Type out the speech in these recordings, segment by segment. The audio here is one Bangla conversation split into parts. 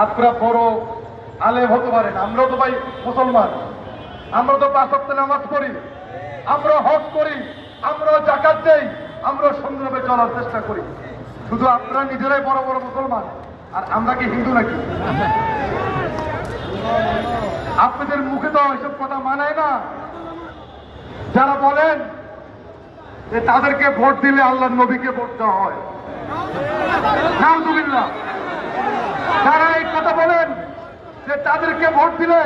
আপনারা বড় আলেম হতে পারেন, আমরাও তো ভাই মুসলমান, আমরা তো 5 ওয়াক্ত নামাজ পড়ি, আমরা হজ করি, আমরা যাকাত দেই, আমরা সুন্দরভাবে চলার চেষ্টা করি। শুধু আপনারা নিজেরাই বড় বড় মুসলমান, আর আমরা কি হিন্দু নাকি? আপনাদের মুখে তো এসব কথা মানায় না। যারা বলেন যে তাদেরকে ভোট দিলে আল্লাহর নবীকে ভোট দেওয়া হয়, নাউযুবিল্লাহ। যারা এই কথা বলেন যে তাদেরকে ভোট দিলে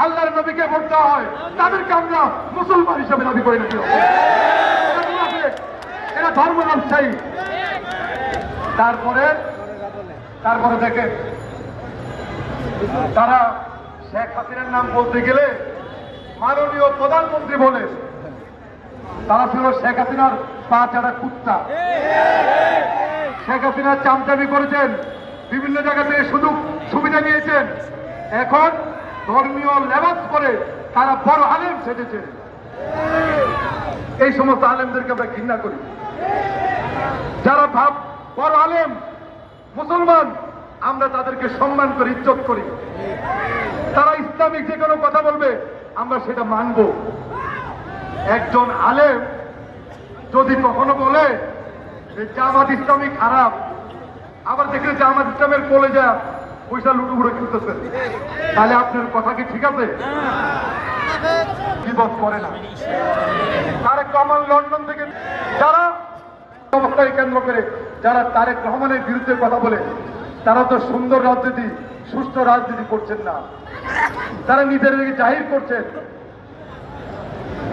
আল্লাহর নবীকে ভোট দেওয়া হয়, তাদেরকে আমরা মুসলমান হিসেবে দাবি করি না। এরা ধর্ম ব্যবসায়ী। তারপরে দেখেন, তারা শেখ হাসিনার নাম বলতে গেলে মাননীয় প্রধানমন্ত্রী বলে। তারা ছিল শেখ হাসিনার পা চারা কুত্তা। শেখ হাসিনা চামচামি করেছেন, বিভিন্ন জায়গা থেকে সুবিধা নিয়েছেন। এখন ধর্মীয় লেবাস করে তারা বড় আলেম সেজেছে। এই সমস্ত আলেমদেরকে আমরা ঘৃণা করি। যারা বড় আলেম মুসলমান, আমরা তাদেরকে সম্মান করি, ইজ্জত করি। তারা ইসলামিক যে কোনো কথা বলবে, আমরা সেটা মানব। একজন আলেম যদি কখনো বলে যে জামাত ইসলামী খারাপ, আবার দেখলে জামাত ইসলামের কোলে যা পয়সা লুটুপুটে খেলতেছেন, তাহলে আপনার কথা কি ঠিক আছে? বিপদ করে না। তারেক রহমান লন্ডন থেকে যারা অবস্থায় কেন্দ্র করে যারা তারেক রহমানের বিরুদ্ধে কথা বলে, তারা তো সুন্দর রাজনীতি, সুস্থ রাজনীতি করছেন না। তারা নিজেদেরকে জাহির করছেন,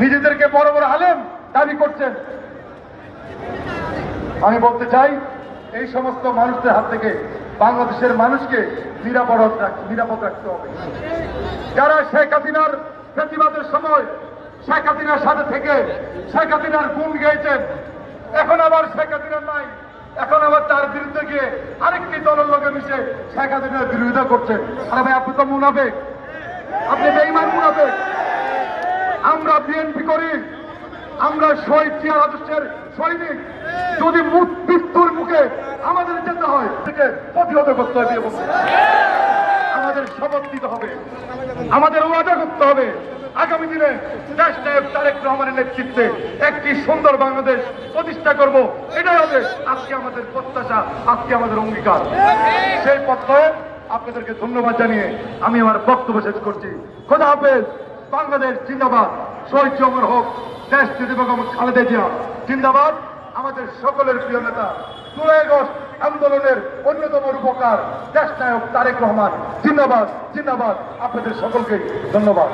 নিজেদেরকে বড় বড় আলেম দাবি করছেন। আমি বলতে চাই, এই সমস্ত মানুষদের হাত থেকে বাংলাদেশের মানুষকে নিরাপদ রাখতে হবে। যারা শেখ হাসিনার প্রতিবাদের সময় শেখ হাসিনার সাথে থেকে শেখ হাসিনার গুণ গেয়েছেন, এখন আবার শেখ হাসিনা নাই, এখন আবার তার বিরুদ্ধে গিয়ে আরেকটি দলের লোকে মিশে শেখ হাসিনার বিরোধিতা করছেন। আরে ভাই, আপনি তো মুনাফিক, আপনি বেঈমান মুনাফিক। আমরা বিএনপি করি, আমরা শহীদ জিয়ার আদর্শের সৈনিক। যদি মৃত্যুর মুখে আমাদের যেতে হয়, থেকে প্রতিহত করতে হবে। আমাদের শপথ নিতে হবে, আমাদের ওয়াদা করতে হবে, আগামী দিনে দেশ নায়ক তারেক রহমানের নেতৃত্বে একটি সুন্দর বাংলাদেশ প্রতিষ্ঠা করব। এটাই হবে আজকে আমাদের প্রত্যাশা, আজকে আমাদের অঙ্গীকার। সেই পথে আপনাদেরকে ধন্যবাদ জানিয়ে আমি আমার বক্তব্য শেষ করছি। খোদা হাফেজ। বাংলাদেশ জিন্দাবাদ। শহীদ অমর হোক। দেশ নেত্রী বেগম খালেদা জিয়া জিন্দাবাদ। আমাদের সকলের প্রিয় নেতা, 16 আগস্ট আন্দোলনের অন্যতম রূপকার দেশ নায়ক তারেক রহমান জিন্দাবাদ, জিন্দাবাদ। আপনাদের সকলকে ধন্যবাদ।